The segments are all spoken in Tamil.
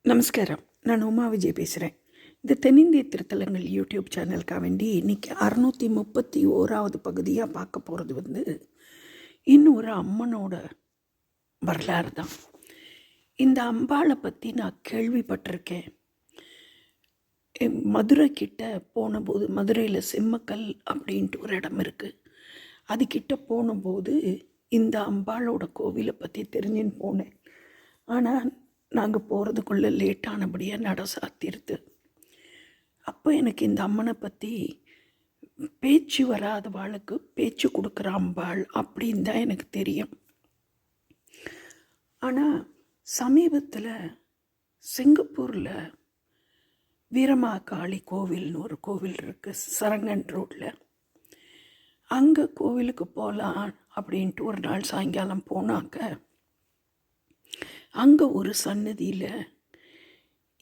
நமஸ்காரம். நான் உமா விஜய் பேசுகிறேன். இந்த தென்னிந்திய திருத்தலங்கள் யூடியூப் சேனலுக்காக வேண்டி இன்றைக்கி 631வது பகுதியாக பார்க்க போகிறது இன்னும் ஒரு அம்மனோட வரலாறு தான். இந்த அம்பாளை பற்றி நான் கேள்விப்பட்டிருக்கேன். மதுரை கிட்ட போனபோது, மதுரையில் சிம்மக்கல் அப்படின்ட்டு ஒரு இடம் இருக்குது. அதுக்கிட்ட போனபோது இந்த அம்பாளோட கோவிலை பற்றி தெரிஞ்சுன்னு போனேன். ஆனால் நாங்கள் போகிறதுக்குள்ளே லேட்டானபடியாக நட சாத்திருது. அப்போ எனக்கு இந்த அம்மனை பற்றி பேச்சு வராதவாளுக்கு பேச்சு கொடுக்குற அம்பாள் அப்படின்னு தான் எனக்கு தெரியும். ஆனால் சமீபத்தில் சிங்கப்பூரில் வீரமாகாளி கோவில்னு ஒரு கோவில் இருக்குது, சரங்கன் ரோட்டில். அங்கே கோவிலுக்கு போகலாம் அப்படின்ட்டு ஒரு நாள் சாயங்காலம் போனாக்க அங்கே ஒரு சன்னதியில்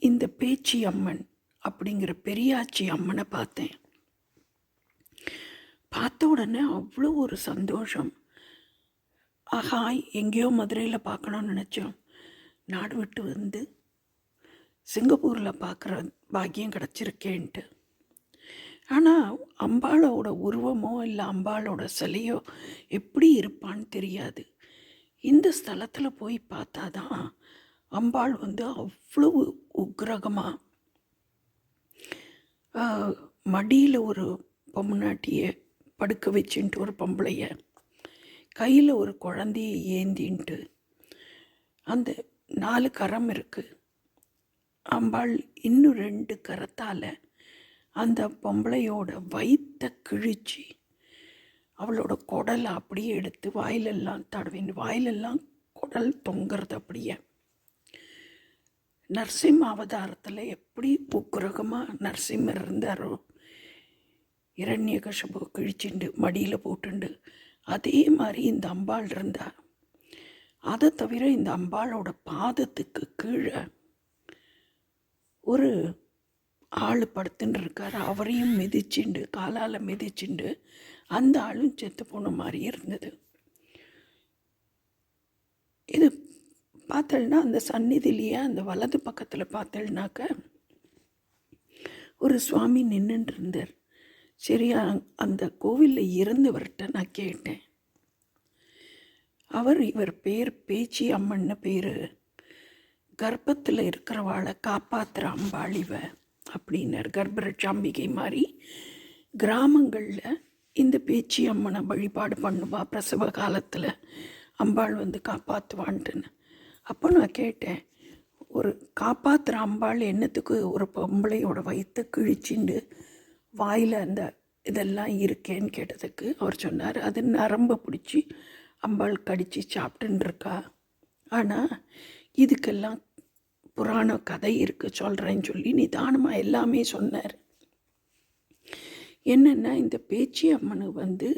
இந்த பேச்சி அம்மன் அப்படிங்கிற பெரியாச்சி அம்மனை பார்த்தேன். பார்த்த உடனே அவ்வளோ ஒரு சந்தோஷம். ஆஹா, எங்கேயோ மதுரையில் பார்க்கணுன்னு நினச்சோம். நாடு விட்டு வந்து சிங்கப்பூரில் பார்க்குற பாக்கியம் கிடச்சிருக்கேன்ட்டு. ஆனால் அம்பாளோட உருவமோ இல்லை அம்பாளோட சிலையோ எப்படி இருப்பான்னு தெரியாது. இந்த ஸ்தலத்தில் போய் பார்த்தா தான் அம்பாள் அவ்வளவு உக்ரகமாக மடியில் ஒரு பொம்முனாட்டியை படுக்க வச்சுன்ட்டு ஒரு பொம்பளைய கையில் ஒரு குழந்தையை ஏந்தின்ட்டு அந்த 4 கரம் இருக்குது. அம்பாள் இன்னும் 2 கரத்தால் அந்த பொம்பளையோட வயிற்றை கிழிச்சு அவளோட குடலை அப்படியே எடுத்து வாயிலெல்லாம் தடவின்னு வாயிலெல்லாம் குடல் தொங்குறது. அப்படியே நரசிம்ம அவதாரத்தில் எப்படி உக்கிரகமாக நரசிம்மர் இருந்தாரோ, இரண்யகசிபு கிழிச்சுண்டு மடியில் போட்டுண்டு, அதே மாதிரி இந்த அம்பாள் இருந்தார். அதை தவிர இந்த அம்பாளோட பாதத்துக்கு கீழே ஒரு ஆள் படுத்துன்னு இருக்கார். அவரையும் மிதிச்சுண்டு, காலால் மிதிச்சுண்டு அந்த ஆளும் செத்து போன மாதிரி இருந்தது. இது பார்த்தல்னா அந்த சந்நிதிலேயே அந்த வலது பக்கத்தில் பார்த்தல்னாக்க ஒரு சுவாமி நின்றுட்டு இருந்தார். சரியா, அந்த கோவிலில் இருந்தவர்கிட்ட நான் கேட்டேன். இவர் பேர் பேச்சி அம்மன்னு பேர். கர்ப்பத்தில் இருக்கிறவாளை காப்பாற்றுற அம்பாள் இவ அப்படின்னார். கர்ப்பரட்சாம்பிகை மாதிரி கிராமங்களில் இந்த பேச்சி அம்மனை வழிபாடு பண்ணுவா. பிரசவ காலத்தில் அம்பாள் காப்பாற்றுவான்ட்டுன்னு. அப்போ நான் கேட்டேன், ஒரு காப்பாற்றுற அம்பாள் என்னத்துக்கு ஒரு பொம்பளையோட வயிற்றை கிழிச்சிண்டு வாயில் அந்த இதெல்லாம் இருக்கேன்னு கேட்டதுக்கு அவர் சொன்னார், அது நரம்பை பிடிச்சி அம்பாள் கடித்து சாப்பிட்டுன்னு இருக்கா. ஆனால் இதுக்கெல்லாம் புராண கதை இருக்குது, சொல்கிறேன்னு சொல்லி நிதானமாக எல்லாமே சொன்னார். என்னென்னா, இந்த பேச்சி அம்மனு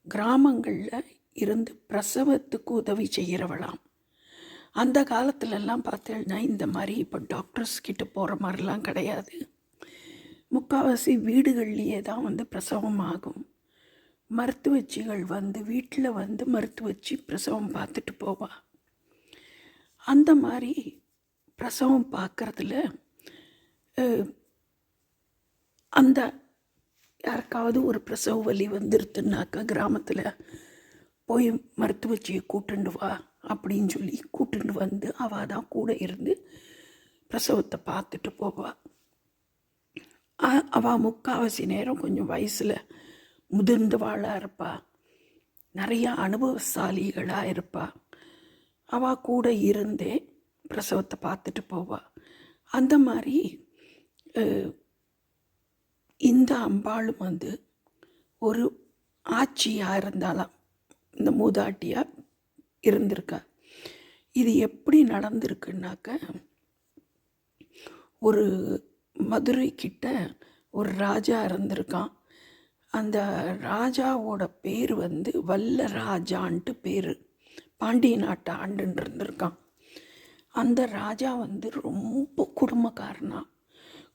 கிராமங்களில் இருந்து பிரசவத்துக்கு உதவி செய்கிறவளாம். அந்த காலத்துலலாம் பார்த்தேன்னா இந்த மாதிரி இப்போ டாக்டர்ஸ் கிட்ட போகிற மாதிரிலாம் கிடையாது. முக்கால்வாசி வீடுகள்லேயே தான் பிரசவம் ஆகும். மருத்துவச்சிகள் வீட்டில் மருத்துவச்சி பிரசவம் பார்த்துட்டு போவா. அந்த மாதிரி பிரசவம் பார்க்குறதுல அந்த யாருக்காவது ஒரு பிரசவ வலி வந்துருதுன்னாக்கா கிராமத்தில் போய் மருத்துவச்சியை கூட்டுண்டு வா அப்படின்னு சொல்லி கூட்டுண்டு அவள் தான் கூட இருந்து பிரசவத்தை பார்த்துட்டு போவாள். அவள் முக்கால்வாசி நேரம் கொஞ்சம் வயசில் முதிர்ந்தவாளாக இருப்பாள், நிறையா அனுபவசாலிகளாக இருப்பாள். அவள் கூட இருந்தே பிரசவத்தை பார்த்துட்டு போவாள். அந்த மாதிரி இந்த அம்பாளும் ஒரு ஆட்சியாக இருந்தாலாம், இந்த மூதாட்டியாக இருந்திருக்கா. இது எப்படி நடந்திருக்குன்னாக்க, ஒரு மதுரை கிட்ட ஒரு ராஜா இருந்திருக்கான். அந்த ராஜாவோட பேர் வல்ல ராஜான்ட்டு பேர். பாண்டிய நாட்டை ஆண்டுன்னு இருந்திருக்கான். அந்த ராஜா ரொம்ப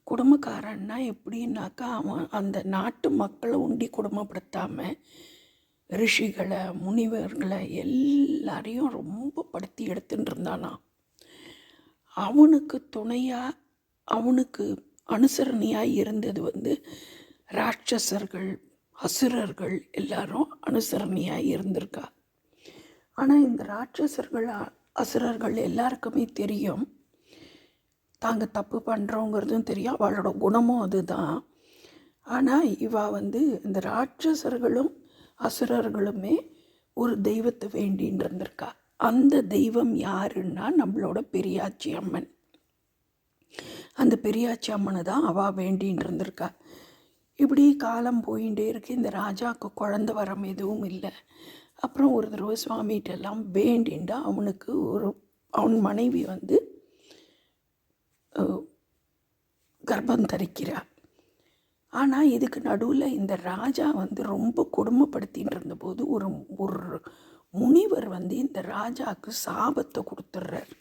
குடும்பக்காரன்னா எப்படின்னாக்கா, அவன் அந்த நாட்டு மக்களை உண்டி குடும்பப்படுத்தாமல் ரிஷிகளை முனிவர்களை எல்லாரையும் ரொம்ப படுத்தி எடுத்துட்டு இருந்தானா. அவனுக்கு துணையாக அவனுக்கு அனுசரணையாக இருந்தது ராட்சசர்கள், அசுரர்கள் எல்லாரும் அனுசரணையாக இருந்திருக்கா. ஆனால் இந்த ராட்சசர்கள் அசுரர்கள் எல்லாருக்குமே தெரியும் தாங்க தப்பு பண்ணுறோங்கிறதும் தெரியும், அவளோட குணமும் அதுதான். ஆனால் இந்த ராட்சசர்களும் அசுரர்களுமே ஒரு தெய்வத்தை வேண்டின்னு இருந்திருக்கா. அந்த தெய்வம் யாருன்னா நம்மளோட பெரியாச்சி அம்மன். அந்த பெரியாச்சி அம்மனை தான் அவள் வேண்டின்னு இருந்திருக்கா. இப்படி காலம் போயிட்டே இருக்கு. இந்த ராஜாவுக்கு குழந்த வரம் எதுவும் இல்லை. அப்புறம் ஒரு தடவை சுவாமிகிட்டெல்லாம் வேண்டின்டா அவனுக்கு அவன் மனைவி கர்ப்பம் தரிக்கிறாள். ஆனால் இதுக்கு நடுவில் இந்த ராஜா ரொம்ப கொடுமைப்படுத்தின்னு இருந்தபோது ஒரு முனிவர் இந்த ராஜாவுக்கு சாபத்தை கொடுத்துட்றார்.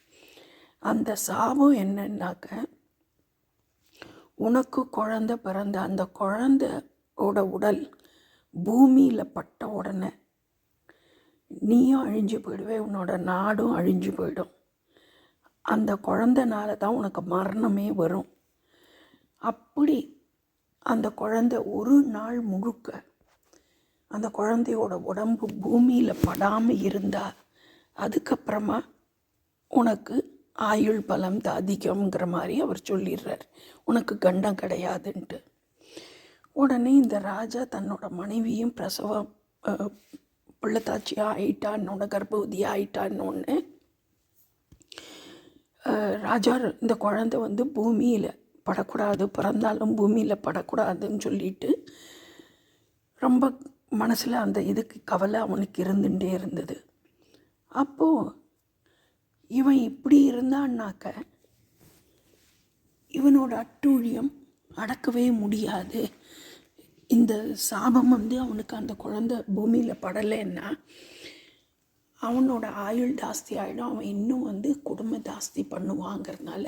அந்த சாபம் என்னன்னாக்க, உனக்கு குழந்தை பிறந்த அந்த குழந்தையோட உடல் பூமியில் பட்ட உடனே நீயும் அழிஞ்சு போயிடுவே, உன்னோட நாடும் அழிஞ்சு போயிடும். அந்த குழந்தைனால தான் உனக்கு மரணமே வரும். அப்படி அந்த குழந்தை ஒரு நாள் முழுக்க அந்த குழந்தையோட உடம்பு பூமியில் படாமல் இருந்தால் அதுக்கப்புறமா உனக்கு ஆயுள் பலம் அதிகம்ங்கிற மாதிரி அவர் சொல்லிடுறார். உனக்கு கண்டம் கிடையாதுன்ட்டு. உடனே இந்த ராஜா தன்னோட மனைவியும் பிரசவம் பிள்ளைத்தாச்சியாக ஆயிட்டான்னொன்று, கர்ப்பவதியாக ஆயிட்டான்னொன்று ராஜா இந்த குழந்தை பூமியில் படக்கூடாது, பிறந்தாலும் பூமியில் படக்கூடாதுன்னு சொல்லிட்டு ரொம்ப மனசில் அந்த இதுக்கு கவலை அவனுக்கு இருந்துகிட்டே இருந்தது. அப்போது இவன் இப்படி இருந்தான்னாக்க இவனோட அட்டூழியம் அடக்கவே முடியாது. இந்த சாபம் அவனுக்கு அந்த குழந்தை பூமியில் படலைன்னா அவனோட ஆயுள் ஜாஸ்தி ஆகிடும், அவன் இன்னும் கொடுமை ஜாஸ்தி பண்ணுவாங்கிறதுனால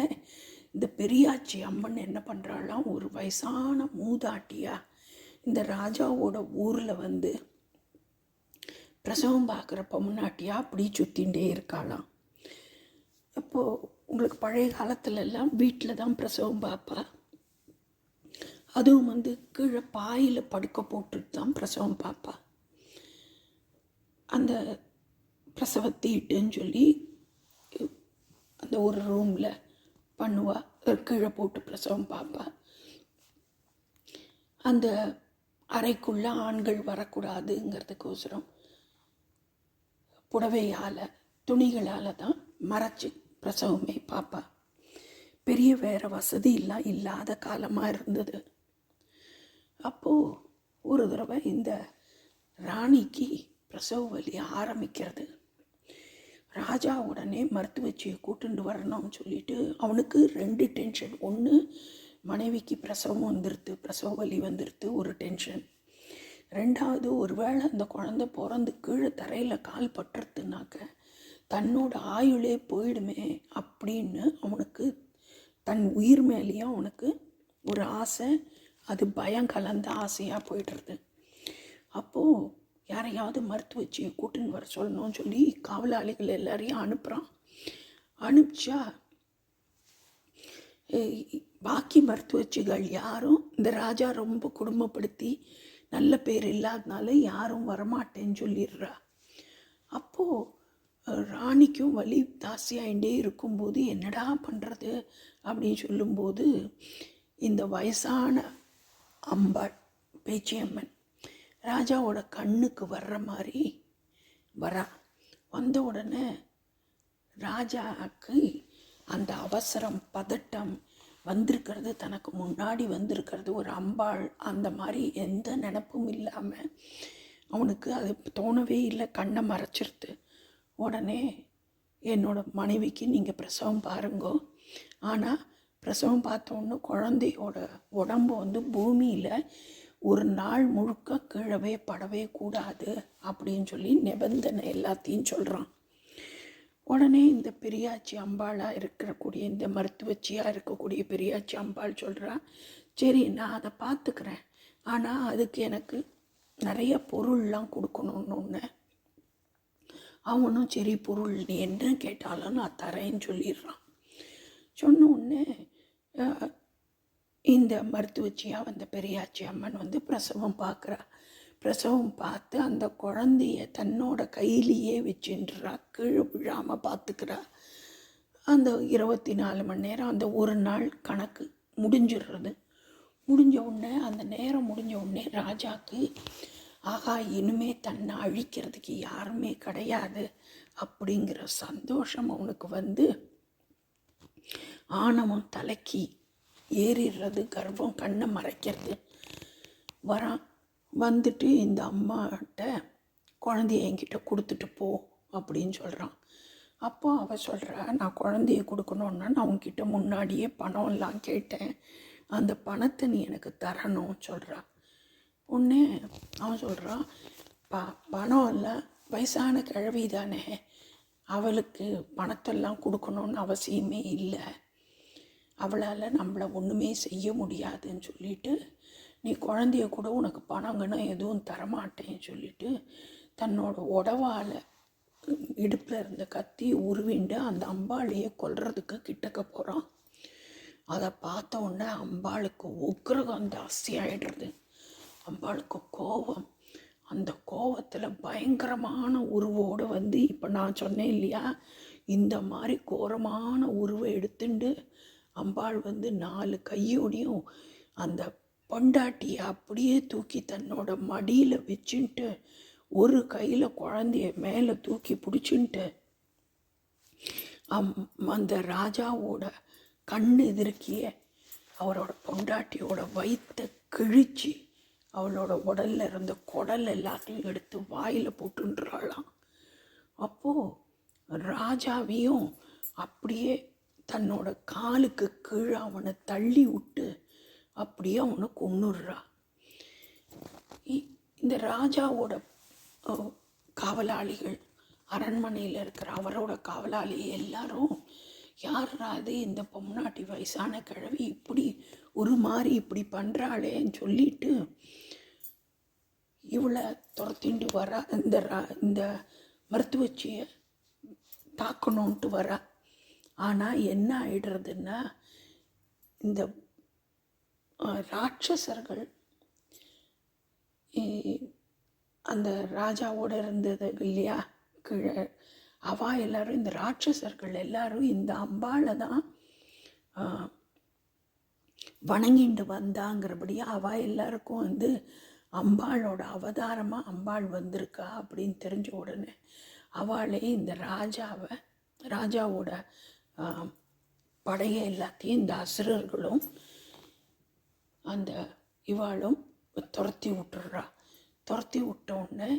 இந்த பெரியாச்சி அம்மன் என்ன பண்ணுறாளாம், ஒரு வயசான மூதாட்டியாக இந்த ராஜாவோட ஊரில் பிரசவம் பார்க்குற பொம்னாட்டியாக அப்படி சுற்றிகிட்டே இருக்காளாம். அப்போது உங்களுக்கு பழைய காலத்துலலாம் வீட்டில் தான் பிரசவம் பார்ப்பா. அதுவும் கீழே பாயில் படுக்க போட்டுட்டு தான் பிரசவம் பார்ப்பா. அந்த பிரசவத்தீட்டுன்னு சொல்லி அந்த ஒரு ரூமில் பண்ணுவா, கீழே போட்டு பிரசவம் பார்ப்பா. அந்த அறைக்குள்ளே ஆண்கள் வரக்கூடாதுங்கிறதுக்கோசரம் புடவையால் துணிகளால் தான் மறைச்சி பிரசவமே பார்ப்பா. பெரிய வேறு வசதி இல்லாத காலமாக இருந்தது. அப்போது ஒரு தடவை இந்த ராணிக்கு பிரசவ வலி ஆரம்பிக்கிறது. ராஜா உடனே மருத்துவச்சியை கூட்டுண்டு வரணும்னு சொல்லிட்டு அவனுக்கு 2 டென்ஷன். ஒன்று, மனைவிக்கு பிரசவம் வந்துடுது, பிரசவ வலி வந்துடுது, ஒரு டென்ஷன். 2வது, ஒருவேளை அந்த குழந்தை பிறந்து கீழே தரையில் கால் பட்டுறதுனாக்க தன்னோட ஆயுளே போயிடுமே அப்படின்னு அவனுக்கு தன் உயிர் மேலேயும் அவனுக்கு ஒரு ஆசை. அது பயம் கலந்த ஆசையாக போய்டுறது. அப்போது யாரையாவது மருத்துவச்சியை கூட்டுன்னு வர சொல்லணும்னு சொல்லி காவலாளிகள் எல்லாரையும் அனுப்புகிறான். அனுப்பிச்சா பாக்கி மருத்துவச்சிகள் யாரும் இந்த ராஜா ரொம்ப குடும்பப்படுத்தி நல்ல பேர் இல்லாதனால யாரும் வரமாட்டேன்னு சொல்லிடுறா. அப்போது ராணிக்கும் வலி தாசியாகிட்டே இருக்கும்போது என்னடா பண்ணுறது அப்படின்னு சொல்லும்போது இந்த வயசான அம்பாள் பேச்சியம்மன் ராஜாவோட கண்ணுக்கு வர்ற மாதிரி வந்த உடனே ராஜாவுக்கு அந்த அவசரம் பதட்டம் வந்திருக்கிறது, தனக்கு முன்னாடி வந்திருக்கிறது ஒரு அம்பாள், அந்த மாதிரி எந்த நினப்பும் இல்லாமல் அவனுக்கு அது தோணவே இல்லை. கண்ணை மறைச்சிருது. உடனே என்னோட மனைவிக்கு நீங்கள் பிரசவம் பாருங்கோ, ஆனால் பிரசவம் பார்த்தோன்னு குழந்தையோட உடம்பு பூமியில் ஒரு நாள் முழுக்க கீழவே படவே கூடாது அப்படின்னு சொல்லி நிபந்தனை எல்லாத்தையும் சொல்கிறான். உடனே இந்த பெரியாச்சி அம்பாளாக இருக்கக்கூடிய இந்த மருத்துவச்சியாக இருக்கக்கூடிய பெரியாச்சி அம்பாள் சொல்கிறா, சரி நான் அதை பார்த்துக்கிறேன், ஆனால் அதுக்கு எனக்கு நிறைய பொருள்லாம் கொடுக்கணுன்னு ஒன்று. அவனும் சரி பொருள் நீ என்ன கேட்டாலும் நான் தரேன்னு சொல்லிடுறான். உடனே இந்த மருத்துவச்சியாக வந்த பெரியாச்சி அம்மன் வந்து பிரசவம் பார்க்குறா. பிரசவம் பார்த்து அந்த குழந்தைய தன்னோட கையிலேயே வச்சுன்றா, கீழே விழாமல் பார்த்துக்கிறா. அந்த 24 மணி நேரம் அந்த ஒரு நாள் கணக்கு முடிஞ்சிடுறது. முடிஞ்ச உடனே அந்த நேரம் முடிஞ்ச உடனே ராஜாவுக்கு ஆகா இனிமே தன்னை அழிக்கிறதுக்கு யாருமே கிடையாது அப்படிங்கிற சந்தோஷம் அவனுக்கு வந்து ஆணவம் தலைக்கு ஏறிடுறது, கர்ப்பம் கண்ணை மறைக்கிறது. வரான். வந்துட்டு இந்த அம்மாட்ட குழந்தைய என்கிட்ட கொடுத்துட்டு போ அப்படின்னு சொல்கிறான். அப்போ அவள் சொல்கிறா, நான் குழந்தைய கொடுக்கணுன்னா நான் உன்கிட்ட முன்னாடியே பணம் எல்லாம் கேட்டேன், அந்த பணத்தை நீ எனக்கு தரணும் சொல்கிறா. உடனே அவன் சொல்கிறான், பணம் இல்லை, வயசான கிழவி தானே, அவளுக்கு பணத்தெல்லாம் கொடுக்கணுன்னு அவசியமே இல்லை, அவளால் நம்மளை ஒன்றுமே செய்ய முடியாதுன்னு சொல்லிட்டு நீ குழந்தைய கூட உனக்கு பணங்கன்னு எதுவும் தரமாட்டேன்னு சொல்லிட்டு தன்னோட உடவால் இடுப்பில் இருந்த கத்தி உருவிண்டு அந்த அம்பாளையை கொல்றதுக்கு கிட்டக்க போகிறான். அதை பார்த்த உடனே அம்பாளுக்கு உக்கிரகம் ஜாஸ்தி ஆகிடுறது. அம்பாளுக்கு கோபம். அந்த கோபத்தில் பயங்கரமான உருவோடு வந்து இப்போ நான் சொன்னேன் இல்லையா, இந்த மாதிரி கோரமான உருவை எடுத்துட்டு அம்பாள் வந்து 4 கையோடையும் அந்த பொண்டாட்டியை அப்படியே தூக்கி தன்னோட மடியில் வச்சுன்ட்டு ஒரு கையில் குழந்தைய மேலே தூக்கி பிடிச்சுன்ட்டு அந்த ராஜாவோட கண் எதிர்க்கிய அவரோட பொண்டாட்டியோட வயிற்றை கிழிச்சு அவளோட உடலில் இருந்த குடல் எல்லாத்தையும் எடுத்து வாயில் போட்டுன்றாளாம். அப்போது ராஜாவையும் அப்படியே தன்னோட காலுக்கு கீழே அவனை தள்ளி விட்டு அப்படியே அவனை கொன்னுடுறா. இந்த ராஜாவோட காவலாளிகள், அரண்மனையில் இருக்கிற அவரோட காவலாளி எல்லாரும், யாராது இந்த பொம்னாட்டி வயசான கிழவி இப்படி ஒரு மாதிரி இப்படி பண்ணுறாளேன்னு சொல்லிட்டு இவளை துரத்திண்டு வரா. இந்த மருத்துவச்சியை தாக்கணுன்ட்டு வரா. ஆனால் என்ன ஆயிடுறதுன்னா, இந்த ராட்சசர்கள் அந்த ராஜாவோடு இருந்தது இல்லையா கீழே, அவள் எல்லாரும், இந்த ராட்சசர்கள் எல்லாரும் இந்த அம்பாளை தான் வணங்கிண்டு வந்தாங்கிறபடியாக அவள் எல்லாருக்கும் வந்து அம்பாளோட அவதாரமாக அம்பாள் வந்திருக்கா அப்படின்னு தெரிஞ்ச உடனே அவளே இந்த ராஜாவோட படையை எல்லாத்தையும் இந்த அசுரர்களும் அந்த இவாளும் துரத்தி விட்டுறா. துரத்தி விட்டோடனே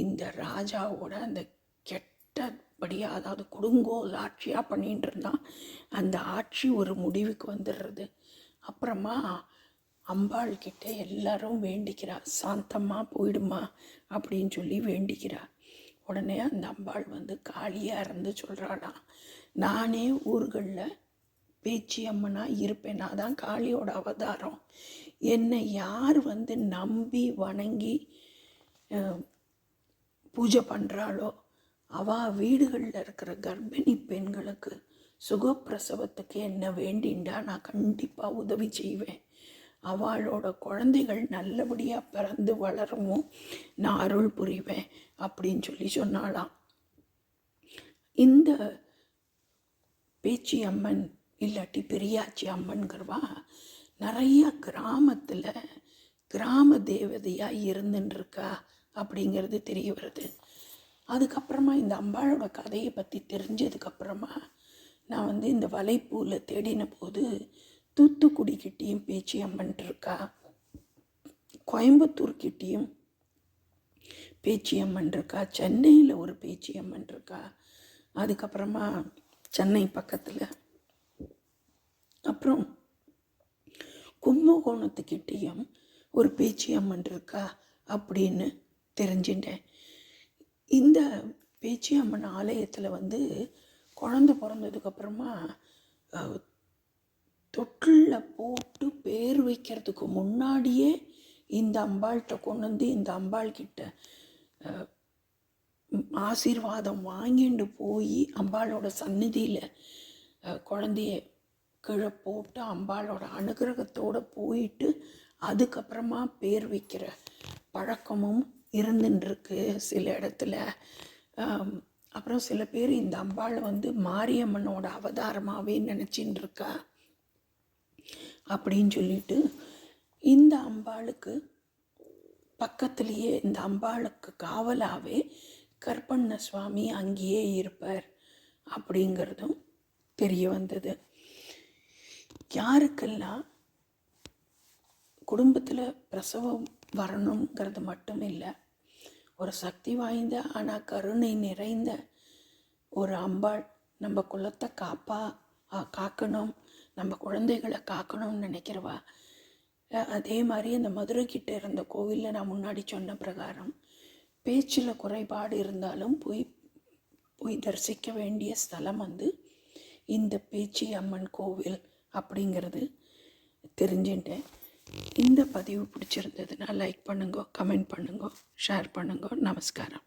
இந்த ராஜாவோட அந்த கெட்டபடியாக, அதாவது கொடுங்கோல் ஆட்சியாக பண்ணிகிட்டு இருந்தான், அந்த ஆட்சி ஒரு முடிவுக்கு வந்துடுறது. அப்புறமா அம்பாள் கிட்ட எல்லாரும் வேண்டிக்கிறா, சாந்தமாக போயிடுமா அப்படின்னு சொல்லி வேண்டிக்கிறா. உடனே அந்த அம்பாள் வந்து காளியாக இருந்து சொல்கிறாளாம், நானே ஊர்களில் பேச்சி அம்மனாக இருப்பேன், நான் தான் காளியோட அவதாரம், என்னை யார் வந்து நம்பி வணங்கி பூஜை பண்ணுறாளோ அவள் வீடுகளில் இருக்கிற கர்ப்பிணி பெண்களுக்கு சுகப்பிரசவத்துக்கு என்ன வேண்டிண்டா நான் கண்டிப்பாக உதவி செய்வேன், அவளோட குழந்தைகள் நல்லபடியாக பிறந்து வளரவும் நான் அருள் புரிவேன் அப்படின்னு சொல்லி சொன்னாலாம். இந்த பேச்சி அம்மன் இல்லாட்டி பெரியாச்சி அம்மன்கிறவா நிறைய கிராமத்தில் கிராம தேவதையாக இருந்துட்டுருக்கா அப்படிங்கிறது தெரிய வருது. அதுக்கப்புறமா இந்த அம்பாளோட கதையை பற்றி தெரிஞ்சதுக்கப்புறமா நான் வந்து இந்த வலைப்பூவில் தேடின போது தூத்துக்குடிக்கிட்டேயும் பேச்சி அம்மன் இருக்கா, கோயம்புத்தூர்கிட்டேயும் பேச்சி அம்மன் இருக்கா, சென்னையில் ஒரு பேச்சி அம்மன் இருக்கா, அதுக்கப்புறமா சென்னை பக்கத்தில், அப்புறம் கும்பகோணத்துக்கிட்டேயும் ஒரு பேச்சி அம்மன் இருக்கா அப்படின்னு தெரிஞ்சுட்டேன். இந்த பேச்சி அம்மன் ஆலயத்தில் வந்து குழந்தை பிறந்ததுக்கப்புறமா தொட்டிலில் போட்டு பேர் வைக்கிறதுக்கு முன்னாடியே இந்த அம்பாள்கிட்ட கொண்டு வந்து இந்த அம்பாள்கிட்ட ஆசீர்வாதம் வாங்கிட்டு போய் அம்பாளோட சந்நிதியில் குழந்தைய கீழே போட்டு அம்பாளோட அனுகிரகத்தோடு போயிட்டு அதுக்கப்புறமா பேர் வைக்கிற பழக்கமும் இருந்துருக்கு சில இடத்துல. அப்புறம் சில பேர் இந்த அம்பாளை வந்து மாரியம்மனோட அவதாரமாகவே நினச்சின்னு இருக்கா அப்படின்னு சொல்லிட்டு இந்த அம்பாளுக்கு பக்கத்துலேயே இந்த அம்பாளுக்கு காவலாகவே கற்பண்ண சுவாமி அங்கேயே இருப்பார் அப்படிங்கிறதும் தெரிய வந்தது. யாருக்கெல்லாம் குடும்பத்தில் பிரசவம் வரணுங்கிறது மட்டும் இல்லை, ஒரு சக்தி வாய்ந்த ஆனால் கருணை நிறைந்த ஒரு அம்பாள் நம்ம குலத்தை காக்கணும், நம்ம குழந்தைகளை காக்கணும்னு நினைக்கிறவா. அதே மாதிரி அந்த மதுரை கிட்ட இருந்த கோவிலில் நான் முன்னாடி சொன்ன பிரகாரம் பேச்சில் குறைபாடு இருந்தாலும் போய் தரிசிக்க வேண்டிய ஸ்தலம் வந்து இந்த பேச்சி அம்மன் கோவில் அப்படிங்கிறது தெரிஞ்சுட்டேன். இந்த பதிவு பிடிச்சிருந்ததுன்னா லைக் பண்ணுங்க, கமெண்ட் பண்ணுங்க, ஷேர் பண்ணுங்க. நமஸ்காரம்.